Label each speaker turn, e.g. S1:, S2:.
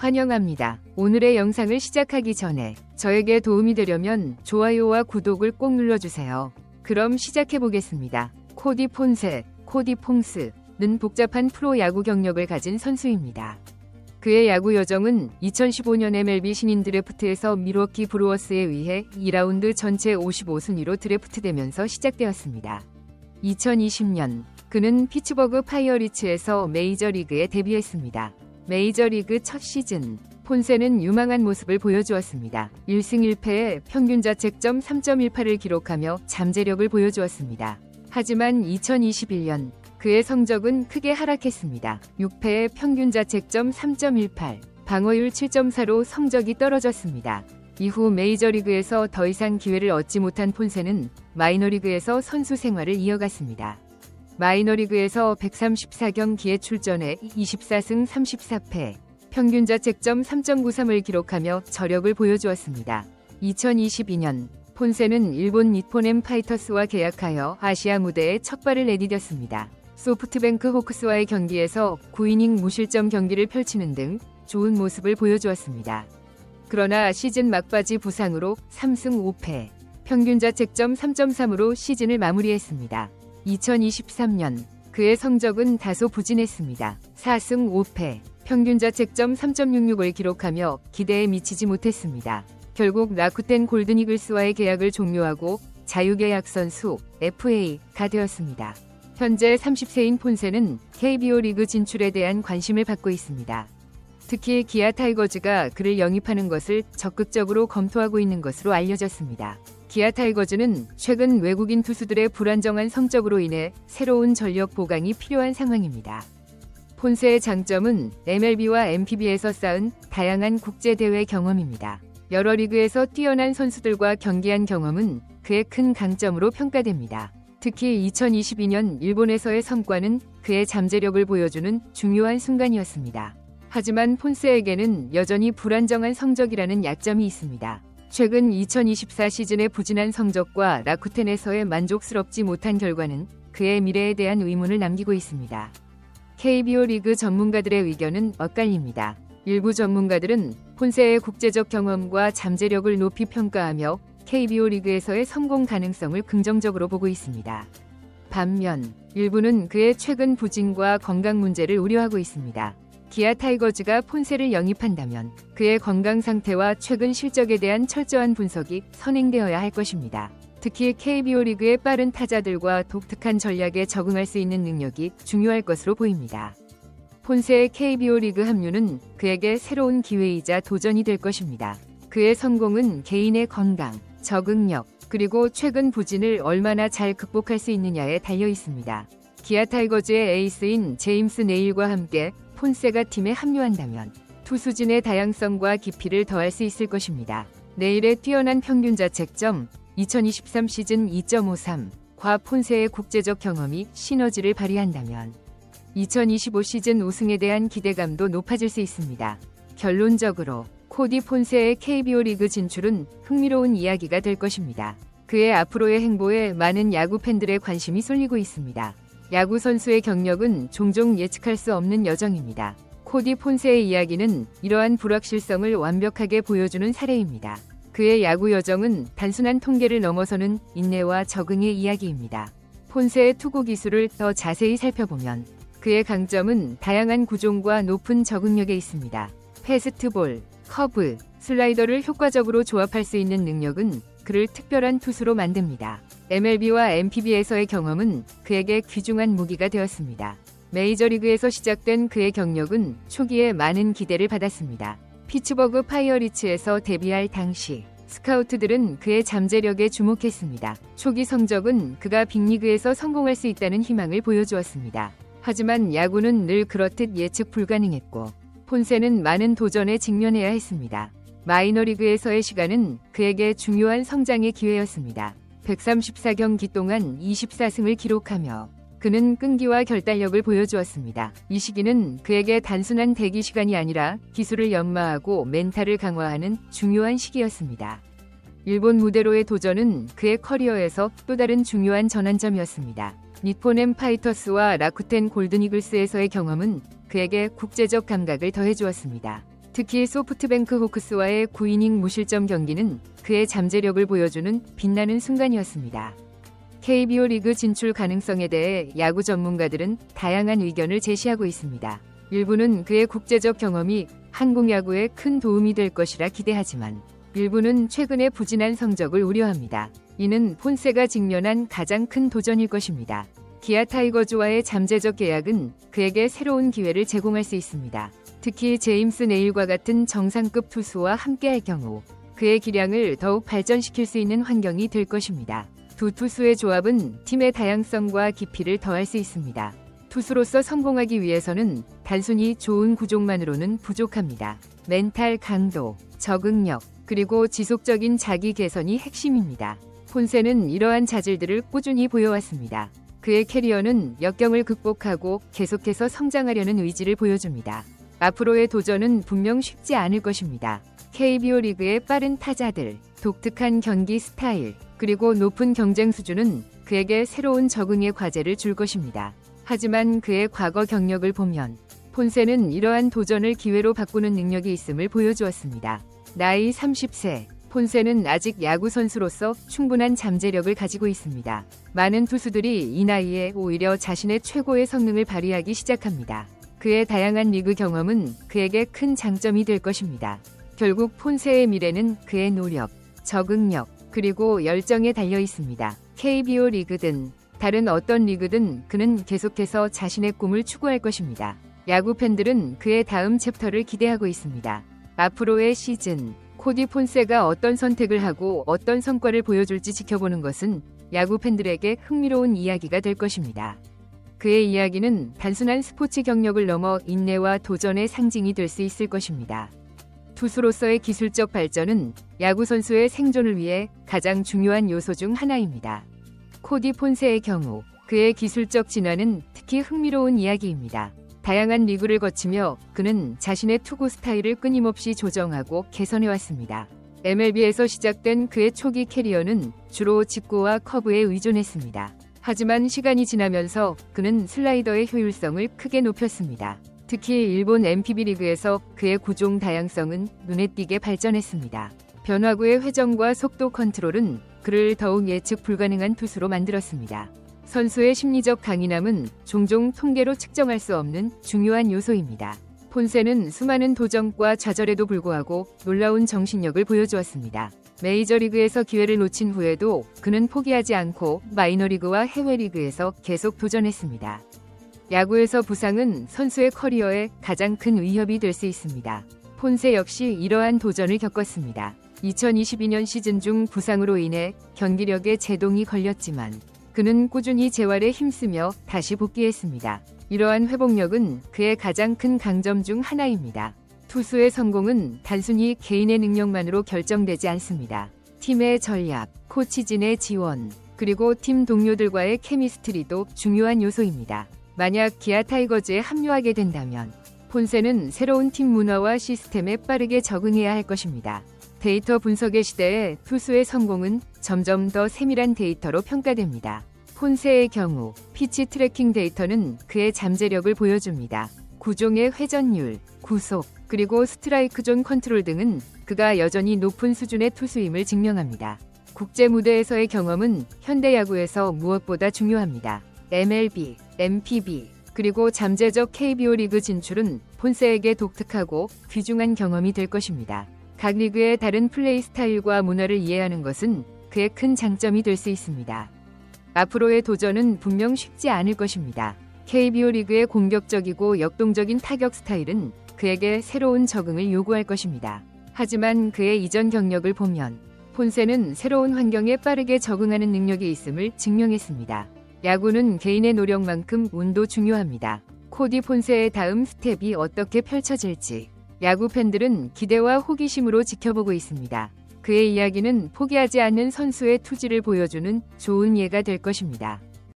S1: 환영합니다. 오늘의 영상을 시작하기 전에 저에게 도움이 되려면 좋아요와 구독을 꼭 눌러주세요. 그럼 시작해보겠습니다. 코디 폰세, 코디 퐁스는 복잡한 프로야구 경력을 가진 선수입니다. 그의 야구 여정은 2015년 MLB 신인 드래프트에서 밀워키 브루어스에 의해 2라운드 전체 55순위로 드래프트되면서 시작되었습니다. 2020년 그는 피츠버그 파이어리츠에서 메이저리그에 데뷔했습니다. 메이저리그 첫 시즌, 폰세는 유망한 모습을 보여주었습니다. 1승 1패에 평균 자책점 3.18을 기록하며 잠재력을 보여주었습니다. 하지만 2021년 그의 성적은 크게 하락했습니다. 6패에 평균 자책점 3.18, 방어율 7.4로 성적이 떨어졌습니다. 이후 메이저리그에서 더 이상 기회를 얻지 못한 폰세는 마이너리그에서 선수 생활을 이어갔습니다. 마이너리그에서 134경기에 출전해 24승 34패, 평균 자책점 3.93을 기록하며 저력을 보여주었습니다. 2022년 폰세는 일본 니폰엠 파이터스와 계약하여 아시아 무대에 첫 발을 내디뎠습니다. 소프트뱅크 호크스와의 경기에서 9이닝 무실점 경기를 펼치는 등 좋은 모습을 보여주었습니다. 그러나 시즌 막바지 부상으로 3승 5패, 평균 자책점 3.3으로 시즌을 마무리했습니다. 2023년 그의 성적은 다소 부진했습니다. 4승 5패, 평균 자책점 3.66을 기록하며 기대에 미치지 못했습니다. 결국 라쿠텐 골든이글스와의 계약을 종료하고 자유계약 선수 FA가 되었습니다. 현재 30세인 폰세는 KBO 리그 진출에 대한 관심을 받고 있습니다. 특히 기아 타이거즈가 그를 영입하는 것을 적극적으로 검토하고 있는 것으로 알려졌습니다. 기아 타이거즈는 최근 외국인 투수들의 불안정한 성적으로 인해 새로운 전력 보강이 필요한 상황입니다. 폰세의 장점은 MLB와 NPB에서 쌓은 다양한 국제대회 경험입니다. 여러 리그에서 뛰어난 선수들과 경기한 경험은 그의 큰 강점으로 평가됩니다. 특히 2022년 일본에서의 성과는 그의 잠재력을 보여주는 중요한 순간이었습니다. 하지만 폰세에게는 여전히 불안정한 성적이라는 약점이 있습니다. 최근 2024 시즌의 부진한 성적과 라쿠텐에서의 만족스럽지 못한 결과는 그의 미래에 대한 의문을 남기고 있습니다. KBO 리그 전문가들의 의견은 엇갈립니다. 일부 전문가들은 폰세의 국제적 경험과 잠재력을 높이 평가하며 KBO 리그에서의 성공 가능성을 긍정적으로 보고 있습니다. 반면 일부는 그의 최근 부진과 건강 문제를 우려하고 있습니다. 기아 타이거즈가 폰세를 영입한다면 그의 건강 상태와 최근 실적에 대한 철저한 분석이 선행되어야 할 것입니다. 특히 KBO 리그의 빠른 타자들과 독특한 전략에 적응할 수 있는 능력이 중요할 것으로 보입니다. 폰세의 KBO 리그 합류는 그에게 새로운 기회이자 도전이 될 것입니다. 그의 성공은 개인의 건강, 적응력, 그리고 최근 부진을 얼마나 잘 극복할 수 있느냐에 달려 있습니다. 기아 타이거즈의 에이스인 제임스 네일과 함께 폰세가 팀에 합류한다면 투수진의 다양성과 깊이를 더할 수 있을 것입니다. 네일의 뛰어난 평균 자책점 2023 시즌 2.53과 폰세의 국제적 경험이 시너지를 발휘한다면 2025 시즌 우승에 대한 기대감도 높아질 수 있습니다. 결론적으로 코디 폰세의 KBO 리그 진출은 흥미로운 이야기가 될 것입니다. 그의 앞으로의 행보에 많은 야구 팬들의 관심이 쏠리고 있습니다. 야구 선수의 경력은 종종 예측할 수 없는 여정입니다. 코디 폰세의 이야기는 이러한 불확실성을 완벽하게 보여주는 사례입니다. 그의 야구 여정은 단순한 통계를 넘어서는 인내와 적응의 이야기입니다. 폰세의 투구 기술을 더 자세히 살펴보면 그의 강점은 다양한 구종과 높은 적응력에 있습니다. 패스트볼, 커브, 슬라이더를 효과적으로 조합할 수 있는 능력은 그를 특별한 투수로 만듭니다. MLB와 NPB에서의 경험은 그에게 귀중한 무기가 되었습니다. 메이저리그에서 시작된 그의 경력은 초기에 많은 기대를 받았습니다. 피츠버그 파이어리츠에서 데뷔할 당시 스카우트들은 그의 잠재력에 주목했습니다. 초기 성적은 그가 빅리그에서 성공할 수 있다는 희망을 보여주었습니다. 하지만 야구는 늘 그렇듯 예측 불가능했고 폰세는 많은 도전에 직면해야 했습니다. 마이너리그에서의 시간은 그에게 중요한 성장의 기회였습니다. 134경기 동안 24승을 기록하며 그는 끈기와 결단력을 보여주었습니다. 이 시기는 그에게 단순한 대기 시간이 아니라 기술을 연마하고 멘탈을 강화하는 중요한 시기였습니다. 일본 무대로의 도전은 그의 커리어에서 또 다른 중요한 전환점이었습니다. 니폰엠 파이터스와 라쿠텐 골든이글스에서의 경험은 그에게 국제적 감각을 더해주었습니다. 특히 소프트뱅크 호크스와의 9이닝 무실점 경기는 그의 잠재력을 보여주는 빛나는 순간이었습니다. KBO 리그 진출 가능성에 대해 야구 전문가들은 다양한 의견을 제시하고 있습니다. 일부는 그의 국제적 경험이 한국 야구에 큰 도움이 될 것이라 기대하지만 일부는 최근의 부진한 성적을 우려합니다. 이는 폰세가 직면한 가장 큰 도전일 것입니다. 기아 타이거즈와의 잠재적 계약은 그에게 새로운 기회를 제공할 수 있습니다. 특히 제임스 네일과 같은 정상급 투수와 함께할 경우 그의 기량을 더욱 발전시킬 수 있는 환경이 될 것입니다. 두 투수의 조합은 팀의 다양성과 깊이를 더할 수 있습니다. 투수로서 성공하기 위해서는 단순히 좋은 구종만으로는 부족합니다. 멘탈 강도, 적응력, 그리고 지속적인 자기 개선이 핵심입니다. 폰세는 이러한 자질들을 꾸준히 보여왔습니다. 그의 캐리어는 역경을 극복하고 계속해서 성장하려는 의지를 보여줍니다. 앞으로의 도전은 분명 쉽지 않을 것입니다. KBO 리그의 빠른 타자들, 독특한 경기 스타일, 그리고 높은 경쟁 수준은 그에게 새로운 적응의 과제를 줄 것입니다. 하지만 그의 과거 경력을 보면 폰세는 이러한 도전을 기회로 바꾸는 능력이 있음을 보여주었습니다. 나이 30세, 폰세는 아직 야구 선수로서 충분한 잠재력을 가지고 있습니다. 많은 투수들이 이 나이에 오히려 자신의 최고의 성능을 발휘하기 시작합니다. 그의 다양한 리그 경험은 그에게 큰 장점이 될 것입니다. 결국 폰세의 미래는 그의 노력, 적응력, 그리고 열정에 달려 있습니다. KBO 리그든 다른 어떤 리그든 그는 계속해서 자신의 꿈을 추구할 것입니다. 야구 팬들은 그의 다음 챕터를 기대하고 있습니다. 앞으로의 시즌, 코디 폰세가 어떤 선택을 하고 어떤 성과를 보여줄지 지켜보는 것은 야구 팬들에게 흥미로운 이야기가 될 것입니다. 그의 이야기는 단순한 스포츠 경력을 넘어 인내와 도전의 상징이 될 수 있을 것입니다. 투수로서의 기술적 발전은 야구 선수의 생존을 위해 가장 중요한 요소 중 하나입니다. 코디 폰세의 경우 그의 기술적 진화는 특히 흥미로운 이야기입니다. 다양한 리그를 거치며 그는 자신의 투구 스타일을 끊임없이 조정하고 개선해왔습니다. MLB에서 시작된 그의 초기 캐리어는 주로 직구와 커브에 의존했습니다. 하지만 시간이 지나면서 그는 슬라이더의 효율성을 크게 높였습니다. 특히 일본 MPB 리그에서 그의 구종 다양성은 눈에 띄게 발전했습니다. 변화구의 회전과 속도 컨트롤은 그를 더욱 예측 불가능한 투수로 만들었습니다. 선수의 심리적 강인함은 종종 통계로 측정할 수 없는 중요한 요소입니다. 폰세는 수많은 도전과 좌절에도 불구하고 놀라운 정신력을 보여주었습니다. 메이저리그에서 기회를 놓친 후에도 그는 포기하지 않고 마이너리그와 해외리그에서 계속 도전했습니다. 야구에서 부상은 선수의 커리어에 가장 큰 위협이 될 수 있습니다. 폰세 역시 이러한 도전을 겪었습니다. 2022년 시즌 중 부상으로 인해 경기력에 제동이 걸렸지만 그는 꾸준히 재활에 힘쓰며 다시 복귀했습니다. 이러한 회복력은 그의 가장 큰 강점 중 하나입니다. 투수의 성공은 단순히 개인의 능력만으로 결정되지 않습니다. 팀의 전략, 코치진의 지원, 그리고 팀 동료들과의 케미스트리도 중요한 요소입니다. 만약 기아 타이거즈에 합류하게 된다면 폰세는 새로운 팀 문화와 시스템에 빠르게 적응해야 할 것입니다. 데이터 분석의 시대에 투수의 성공은 점점 더 세밀한 데이터로 평가됩니다. 폰세의 경우 피치 트래킹 데이터는 그의 잠재력을 보여줍니다. 구종의 회전율, 구속, 그리고 스트라이크 존 컨트롤 등은 그가 여전히 높은 수준의 투수임을 증명합니다. 국제 무대에서의 경험은 현대 야구에서 무엇보다 중요합니다. MLB, MPB, 그리고 잠재적 KBO 리그 진출은 폰세에게 독특하고 귀중한 경험이 될 것입니다. 각 리그의 다른 플레이 스타일과 문화를 이해하는 것은 그의 큰 장점이 될 수 있습니다. 앞으로의 도전은 분명 쉽지 않을 것입니다. KBO 리그의 공격적이고 역동적인 타격 스타일은 그에게 새로운 적응을 요구할 것입니다. 하지만 그의 이전 경력을 보면 폰세는 새로운 환경에 빠르게 적응하는 능력이 있음을 증명했습니다. 야구는 개인의 노력만큼 운도 중요합니다. 코디 폰세의 다음 스텝이 어떻게 펼쳐질지 야구 팬들은 기대와 호기심으로 지켜보고 있습니다. 그의 이야기는 포기하지 않는 선수의 투지를 보여주는 좋은 예가 될 것입니다.